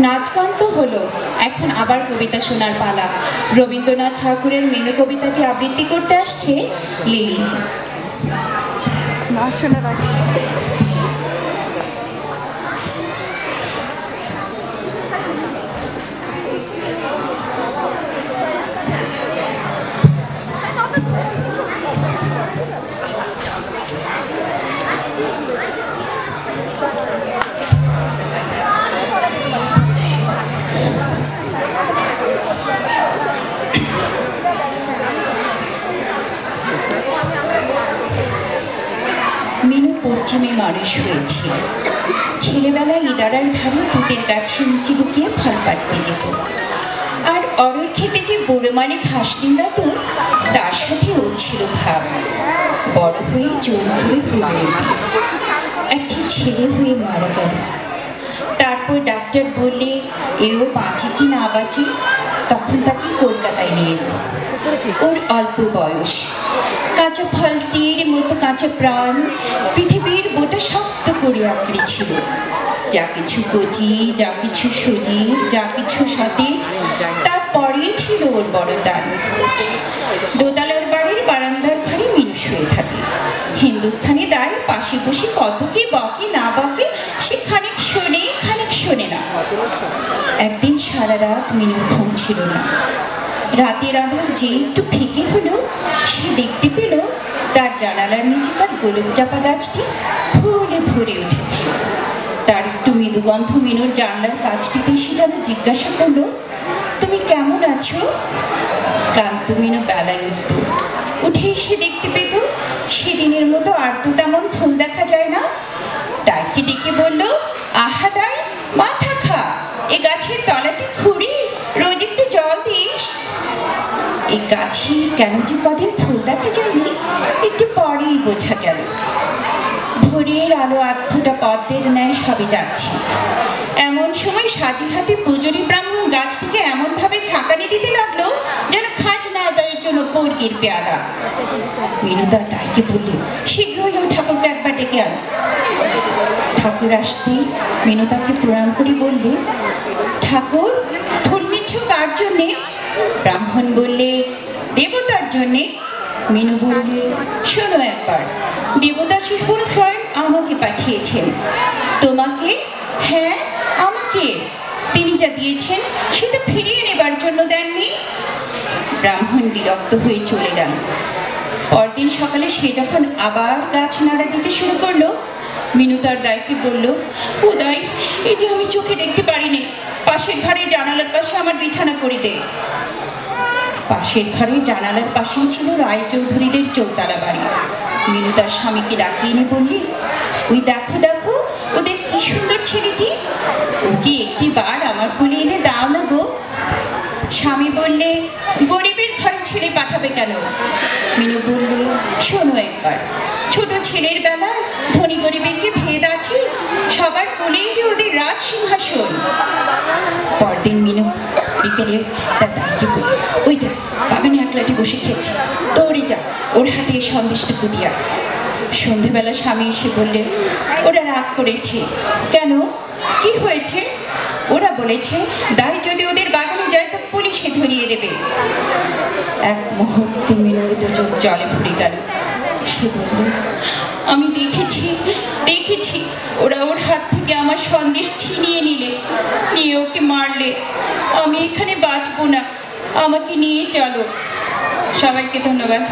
নাচ গান তো হলো, এখন আবার কবিতা শোনার পালা। রবীন্দ্রনাথ ঠাকুরের মিনু কবিতাটি আবৃত্তি করতে আসছে লিলি। পশ্চিমে মানুষ হয়েছে। ছেলেবেলায় ইদারার ধারে তুতের গাছে নিচে লুকিয়ে ফল পাড়তে যেত। আর অরুর খেতে যে বড় মানে ঘাস নিন্দাত, তার সাথে ওর ছিল ভাব। বড় হয়ে জোর করে পড়ে একটি ছেলে হয়ে মারা গেল। তারপর ডাক্তার বললে এও বাঁচে কি না বাঁচে, তখন তাকে কলকাতায় নিয়ে এলো। ওর অল্প বয়স, কাঁচা ফলটির মতো কাঁচা প্রাণ, পৃথিবীর বোটা শক্ত করে আঁকড়ে ছিল। যা কিছু কচি, যা কিছু সজীব, যা কিছু সতেজ, তারপরেই ছিল ওর বড় টান। দোতলার বাড়ির বারান্দার ঘরে মিনু শুয়ে থাকে। হিন্দুস্থানি দায় পাশে বসে কত কি বকে না বকে, সে খানিক শোনে খানিক শোনে না। একদিন সারা রাত মিনুর ঘুম ছিল না। রাতের আধার যে একটু ফিকে হলো, সে দেখতে পেল তার জানালার নিচেকার গোলক চাপা গাছটি ফুলে ভরে উঠেছে। তার একটু মৃদুগন্ধ মিনুর জানলার কাছটিতে এসে যেন জিজ্ঞাসা করলো, তুমি কেমন আছো? ক্লান্ত মিনু বেলায় উঠত। উঠে এসে দেখতে পেত সেদিনের মতো আর তো তেমন ফুল দেখা যায় না। তাইকে ডেকে বলল, আহা দাই, মাথা খা, এ গাছের তলাটি খুঁড়ি, রোজ একটু জল দিস। এই গাছে কেন যে কদিন ফুল দেখা যায়নি, একটু পরেই বোঝা গেল। ভোরের আলো আধফুটা পদ্মের ন্যায় সবে যাচ্ছে। এমন সময় সাজি হাতে পুজোরি ব্রাহ্মণ গাছটিকে এমনভাবে ঝাঁকানি দিতে লাগলো যেন খাজনা আদায়ের জন্য বর্গের পেয়াদা। মিনু তার দাইকে বললে, শীঘ্রই ওই ঠাকুরকে একবার ডেকে আন। ঠাকুর আসতেই মিনু তাকে প্রণাম করে বললে, ঠাকুর, ফুল নিচ্ছ কার জন্যে? ব্রাহ্মণ বললে, দেবতার জন্যে। মিনু বললে, শোনো একবার, দেবতা শিশুর ফ্রেন্ড আমাকে পাঠিয়েছেন। তোমাকে? হ্যাঁ, আমাকে। তিনি যা দিয়েছেন সে তো ফিরিয়ে নেবার জন্য দেননি। ব্রাহ্মণ বিরক্ত হয়ে চলে গেল। পরদিন সকালে সে যখন আবার গাছ নাড়া দিতে শুরু করলো, মিনু তার দাইকে বলল, ও দাই, এই যে আমি চোখে দেখতে পারিনি, পাশের ঘরে জানালার পাশে আমার বিছানা করে দে। পাশের ঘরে জানালার পাশেই ছিল রায়চৌধুরীদের চৌতালা বাড়ি। মিনু তার স্বামীকে ডাকিয়ে এনে বললি, ওই দেখো দেখো, ওদের কি সুন্দর ছেলেটি, ওকে একটি বার আমার কোলে এনে দাও না গো। স্বামী বললে, গরিবের ঘরে ছেলে পাঠাবে কেন? মিনু বললে, শোনো একবার, ছোট ছেলের বেলায় ধনী গরিবের কি ভেদ আছে? সবার কোলেই যে ওদের রাজ সিংহাসন। পরদিন মিনু বিকেলে তার দাইকে বলল, ওই দেখ, বাগানে একলাটি বসে খেয়েছে, তোরে যা, ওর হাতে সন্দেশটুকু দিয়া। সন্ধেবেলা স্বামী এসে বললে, ওরা রাগ করেছে। কেন, কি হয়েছে? ওরা বলেছে দাই যদি ওদের বাগানে যায় তো পুলিশে ধরিয়ে দেবে। এক মুহূর্তে মিনুর তো চোখ জলে ভরে গেল। সে বলল, আমি দেখেছি দেখেছি, ওরা ওর হাত থেকে আমার সন্দেশ ছিনিয়ে নিলে, নিয়ে ওকে মারলে। আমি এখানে বাঁচবো না, আমাকে নিয়ে চলো। সবাইকে ধন্যবাদ।